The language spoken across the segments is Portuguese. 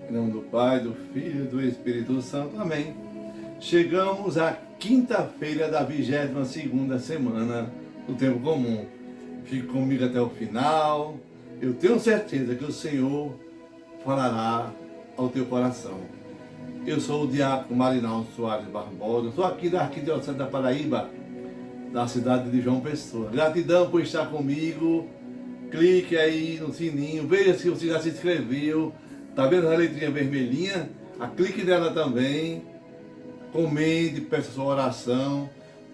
Em nome do Pai, do Filho e do Espírito Santo. Amém. Chegamos à quinta-feira da 22ª semana do Tempo Comum. Fique comigo até o final. Eu tenho certeza que o Senhor falará ao teu coração. Eu sou o diácono Marinaldo Soares Barbosa. Estou aqui da Arquidiocese da Paraíba, da cidade de João Pessoa. Gratidão por estar comigo. Clique aí no sininho, veja se você já se inscreveu. Tá vendo a letrinha vermelhinha? Clique nela também. Comente, peça sua oração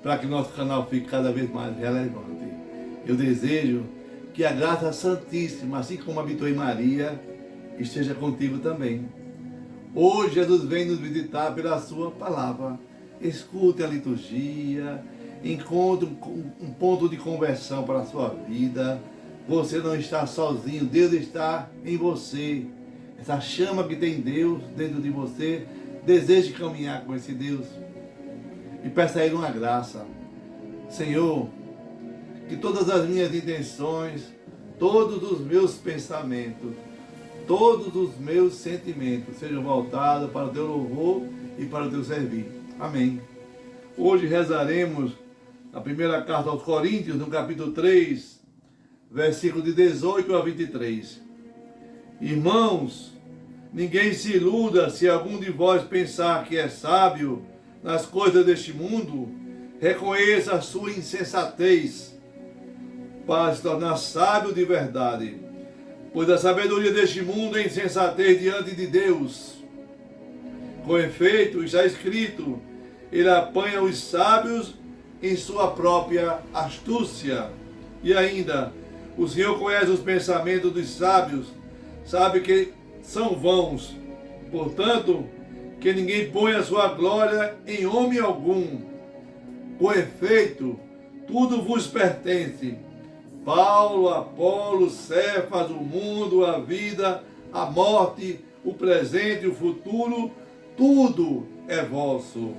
para que nosso canal fique cada vez mais relevante. Eu desejo que a graça santíssima, assim como habitou em Maria, esteja contigo também. Hoje Jesus vem nos visitar pela sua palavra. Escute a liturgia, encontre um ponto de conversão para a sua vida. Você não está sozinho, Deus está em você. Essa chama que tem Deus dentro de você, deseje caminhar com esse Deus e peça a Ele uma graça. Senhor, que todas as minhas intenções, todos os meus pensamentos, todos os meus sentimentos sejam voltados para o teu louvor e para o teu servir. Amém. Hoje rezaremos a primeira carta aos Coríntios, no capítulo 3, versículo de 18 a 23. Irmãos, ninguém se iluda se algum de vós pensar que é sábio nas coisas deste mundo, reconheça a sua insensatez para se tornar sábio de verdade. Pois a sabedoria deste mundo é insensatez diante de Deus. Com efeito, está escrito, ele apanha os sábios em sua própria astúcia. E ainda, o Senhor conhece os pensamentos dos sábios, sabe que são vãos. Portanto, que ninguém ponha a sua glória em homem algum. Com efeito, tudo vos pertence. Paulo, Apolo, Cefas, o mundo, a vida, a morte, o presente e o futuro, tudo é vosso.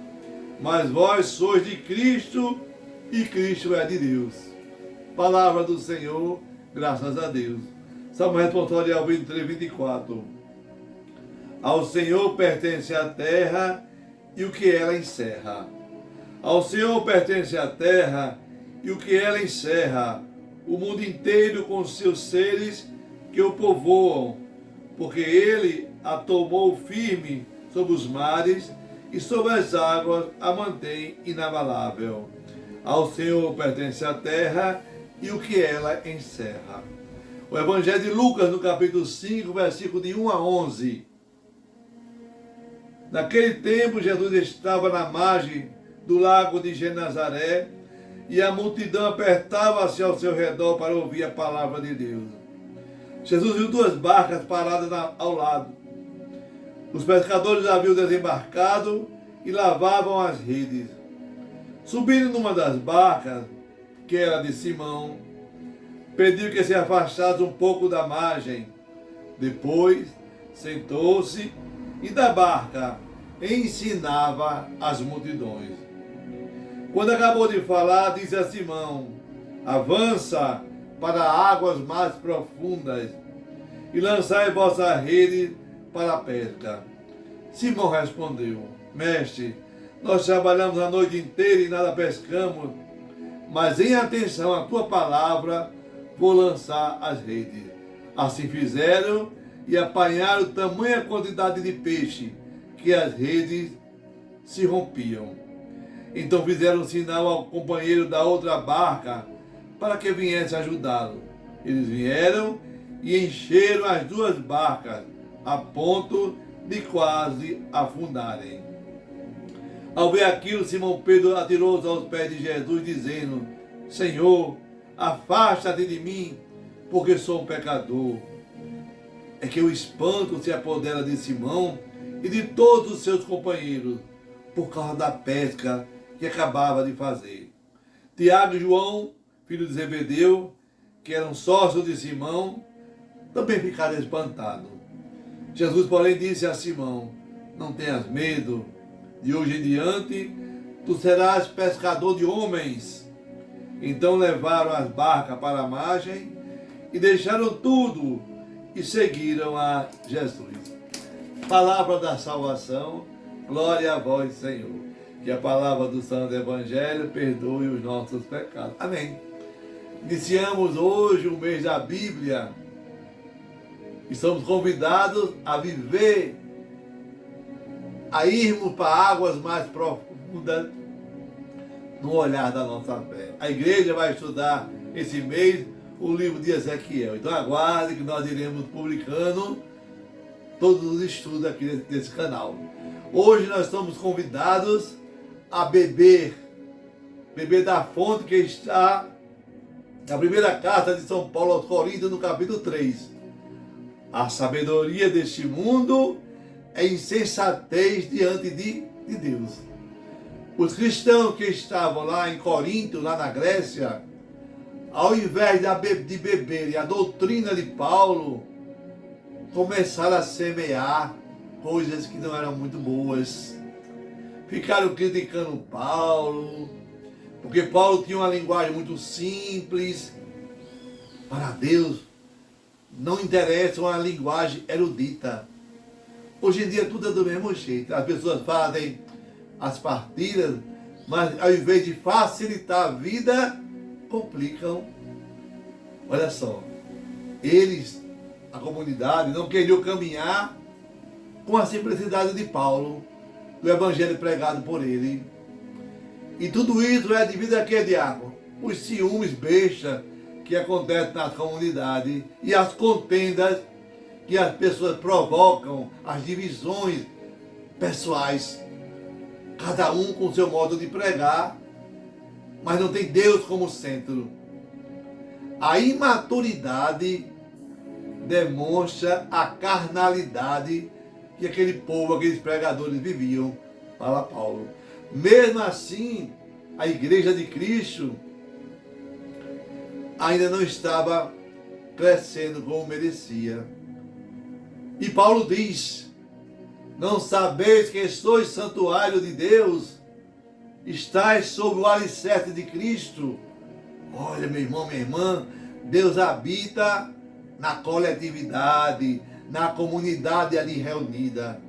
Mas vós sois de Cristo e Cristo é de Deus. Palavra do Senhor, graças a Deus. Salmo responsorial 23, 24. Ao Senhor pertence a terra e o que ela encerra. Ao Senhor pertence a terra e o que ela encerra, o mundo inteiro com seus seres que o povoam, porque ele a tomou firme sobre os mares e sobre as águas a mantém inabalável. Ao Senhor pertence a terra e o que ela encerra. O Evangelho de Lucas, no capítulo 5, versículo de 1 a 11. Naquele tempo, Jesus estava na margem do lago de Genezaré e a multidão apertava-se ao seu redor para ouvir a palavra de Deus. Jesus viu duas barcas paradas ao lado. Os pescadores haviam desembarcado e lavavam as redes. Subindo numa das barcas, que era de Simão, pediu que se afastasse um pouco da margem. Depois, sentou-se e da barca ensinava as multidões. Quando acabou de falar, disse a Simão, avança para águas mais profundas e lançai vossa rede para a pesca. Simão respondeu, mestre, nós trabalhamos a noite inteira e nada pescamos, mas em atenção à tua palavra, vou lançar as redes. Assim fizeram e apanharam tamanha quantidade de peixe que as redes se rompiam. Então fizeram um sinal ao companheiro da outra barca para que viesse ajudá-lo. Eles vieram e encheram as duas barcas a ponto de quase afundarem. Ao ver aquilo, Simão Pedro atirou-se aos pés de Jesus, dizendo, Senhor, afasta-te de mim, porque sou um pecador. É que o espanto se apodera de Simão e de todos os seus companheiros, por causa da pesca que acabava de fazer. Tiago e João, filho de Zebedeu, que eram sócios de Simão, também ficaram espantados. Jesus, porém, disse a Simão, não tenhas medo, de hoje em diante tu serás pescador de homens. Então levaram as barcas para a margem e deixaram tudo e seguiram a Jesus. palavra da salvação. Glória a vós, Senhor. Que a palavra do Santo Evangelho perdoe os nossos pecados. Amém. Iniciamos hoje o mês da Bíblia e somos convidados a viver, a irmos para águas mais profundas no olhar da nossa fé. A igreja vai estudar esse mês o livro de Ezequiel. Então aguarde que nós iremos publicando todos os estudos aqui desse canal. Hoje nós estamos convidados a beber da fonte que está na primeira carta de São Paulo aos Coríntios, no capítulo 3. A sabedoria deste mundo é insensatez diante de Deus. Os cristãos que estavam lá em Corinto, lá na Grécia, ao invés de beberem a doutrina de Paulo, começaram a semear coisas que não eram muito boas. Ficaram criticando Paulo, porque Paulo tinha uma linguagem muito simples. Para Deus não interessa uma linguagem erudita. Hoje em dia tudo é do mesmo jeito. As pessoas fazem as partidas, mas ao invés de facilitar a vida, complicam. Olha só, eles, a comunidade, não queriam caminhar com a simplicidade de Paulo, do evangelho pregado por ele. E tudo isso é devido a quê, diácono? Os ciúmes bestas que acontecem nas comunidades e as contendas que as pessoas provocam, as divisões pessoais, cada um com seu modo de pregar, mas não tem Deus como centro. A imaturidade demonstra a carnalidade que aquele povo, aqueles pregadores viviam, fala Paulo. Mesmo assim, a igreja de Cristo ainda não estava crescendo como merecia. E Paulo diz: não sabeis que sois santuário de Deus, estáis sob o alicerce de Cristo. Olha, meu irmão, minha irmã, Deus habita na coletividade, na comunidade ali reunida.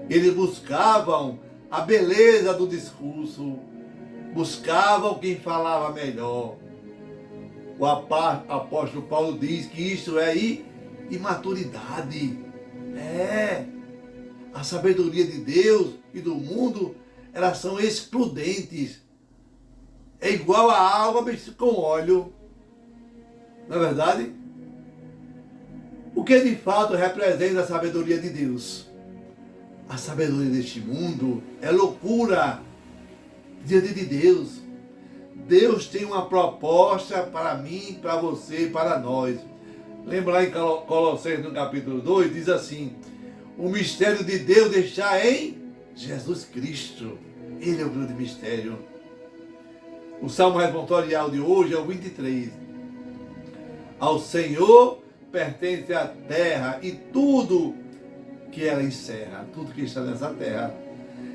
Eles buscavam a beleza do discurso, buscavam quem falava melhor. O apóstolo Paulo diz que isso é imaturidade. A sabedoria de Deus e do mundo, elas são excludentes. É igual a água com óleo. Não é verdade? O que de fato representa a sabedoria de Deus? A sabedoria deste mundo é loucura diante de Deus. Deus tem uma proposta para mim, para você, para nós. Lembra lá em Colossenses, no capítulo 2, diz assim: o mistério de Deus está em Jesus Cristo. Ele é o grande mistério. O salmo responsorial de hoje é o 23. Ao Senhor pertence a terra e tudo que ela encerra, tudo que está nessa terra.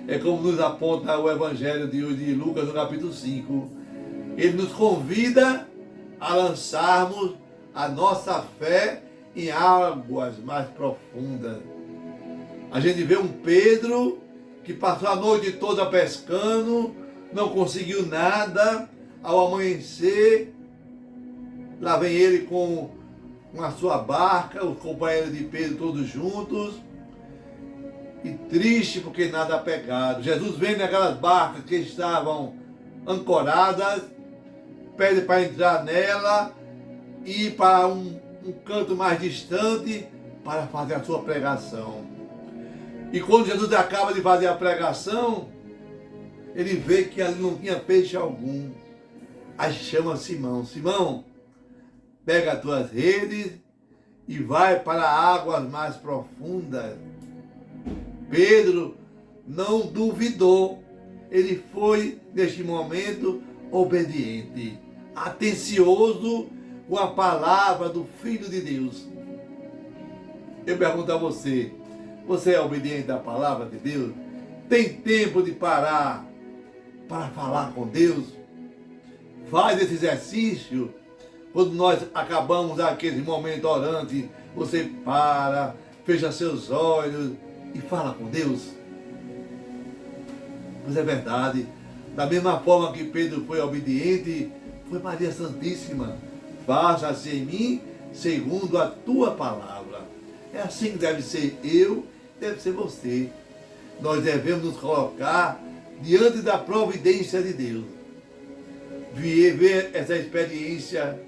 É como nos aponta o Evangelho de hoje de Lucas, no capítulo 5. Ele nos convida a lançarmos a nossa fé em águas mais profundas. A gente vê um Pedro que passou a noite toda pescando, não conseguiu nada. Ao amanhecer, lá vem ele com a sua barca, os companheiros de Pedro todos juntos, e triste porque nada pegado. Jesus vem naquelas barcas que estavam ancoradas, pede para entrar nela e ir para um canto mais distante para fazer a sua pregação. E quando Jesus acaba de fazer a pregação, ele vê que ali não tinha peixe algum. Aí chama Simão: Simão, pega as tuas redes e vai para águas mais profundas. Pedro não duvidou. Ele foi, neste momento, obediente, atencioso com a palavra do Filho de Deus. Eu pergunto a você: você é obediente à palavra de Deus? Tem tempo de parar para falar com Deus? Faz esse exercício. Quando nós acabamos aquele momento orante, você para, fecha seus olhos e fala com Deus. Pois é verdade, da mesma forma que Pedro foi obediente, foi Maria Santíssima. Faça-se em mim segundo a tua palavra. É assim que deve ser eu, deve ser você. Nós devemos nos colocar diante da providência de Deus. Viver essa experiência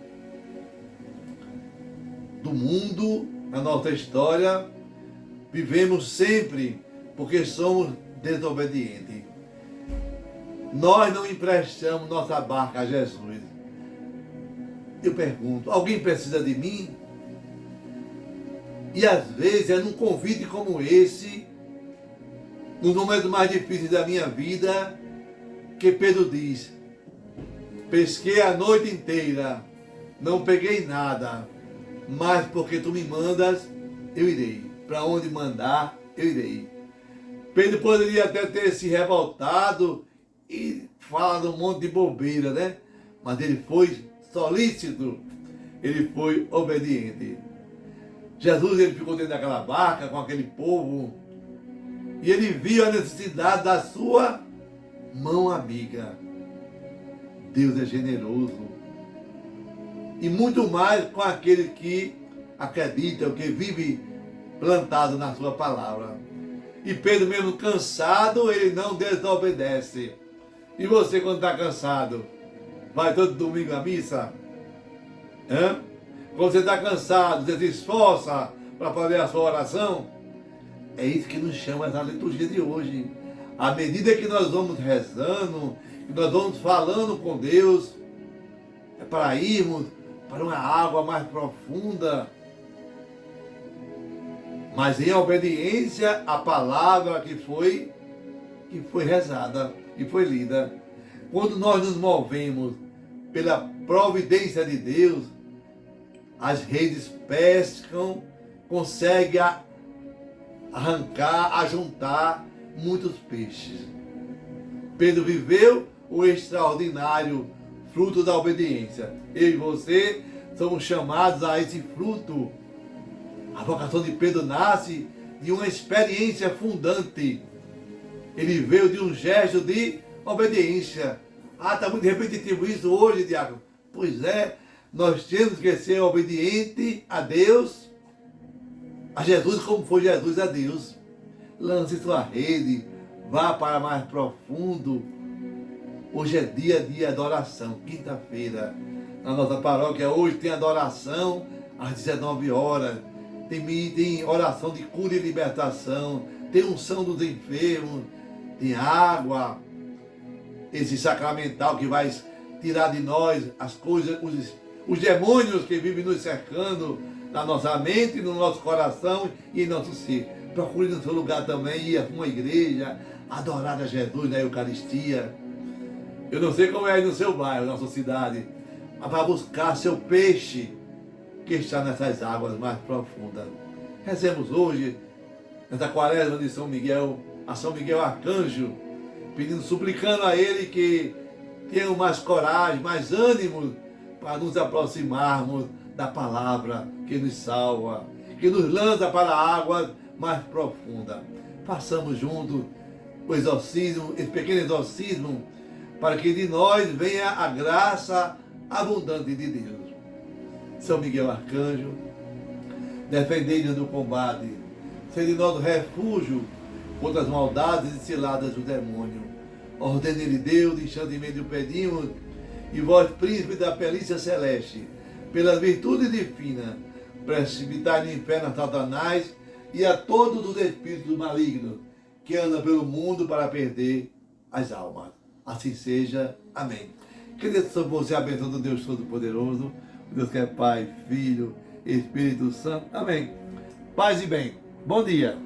do mundo, a nossa história, vivemos sempre porque somos desobedientes. Nós não emprestamos nossa barca a Jesus. Eu pergunto, alguém precisa de mim? E às vezes é num convite como esse, nos momentos mais difíceis da minha vida, que Pedro diz: pesquei a noite inteira, não peguei nada, mas porque tu me mandas, eu irei. Para onde mandar, eu irei. Pedro poderia até ter se revoltado e falado um monte de bobeira, né? Mas ele foi solícito, ele foi obediente. Jesus, ele ficou dentro daquela barca com aquele povo e ele viu a necessidade da sua mão amiga. Deus é generoso. E muito mais com aquele que acredita, o que vive plantado na sua palavra. E Pedro, mesmo cansado, ele não desobedece. E você, quando está cansado, vai todo domingo à missa? Hã? Quando você está cansado, você se esforça para fazer a sua oração? É isso que nos chama na liturgia de hoje. À medida que nós vamos rezando, que nós vamos falando com Deus, é para irmos para uma água mais profunda, mas em obediência à palavra que foi rezada e foi lida. Quando nós nos movemos pela providência de Deus, as redes pescam, conseguem arrancar, ajuntar muitos peixes. Pedro viveu o extraordinário fruto da obediência. Eu e você somos chamados a esse fruto. A vocação de Pedro nasce de uma experiência fundante. Ele veio de um gesto de obediência. Ah, está muito repetitivo isso hoje, diácono. Pois é, nós temos que ser obedientes a Deus, a Jesus, como foi Jesus a Deus. Lance sua rede, vá para mais profundo. Hoje é dia de adoração, quinta-feira. Na nossa paróquia hoje tem adoração às 19 horas. Tem oração de cura e libertação. Tem unção dos enfermos. Tem água. Esse sacramental que vai tirar de nós as coisas, os demônios que vivem nos cercando na nossa mente, no nosso coração e em nosso ser. Procure no seu lugar também ir a uma igreja, adorar a Jesus na Eucaristia. Eu não sei como é aí no seu bairro, na sua cidade, mas para buscar seu peixe que está nessas águas mais profundas. Rezemos hoje, nessa quaresma de São Miguel, a São Miguel Arcanjo, pedindo, suplicando a ele que tenham mais coragem, mais ânimo para nos aproximarmos da palavra que nos salva, que nos lança para águas mais profundas. Façamos juntos o exorcismo, esse pequeno exorcismo, para que de nós venha a graça abundante de Deus. São Miguel Arcanjo, defendei-nos do combate, sede nosso refúgio contra as maldades e ciladas do demônio. Ordene-lhe Deus, instantemente o pedimos, e vós, príncipe da pelícia celeste, pelas virtudes divinas, precipitai no inferno a Satanás e a todos os espíritos malignos que andam pelo mundo para perder as almas. Assim seja. Amém. Que Deus você abençoe do Deus Todo-Poderoso, Deus que é Pai, Filho, Espírito Santo. Amém. Paz e bem. Bom dia.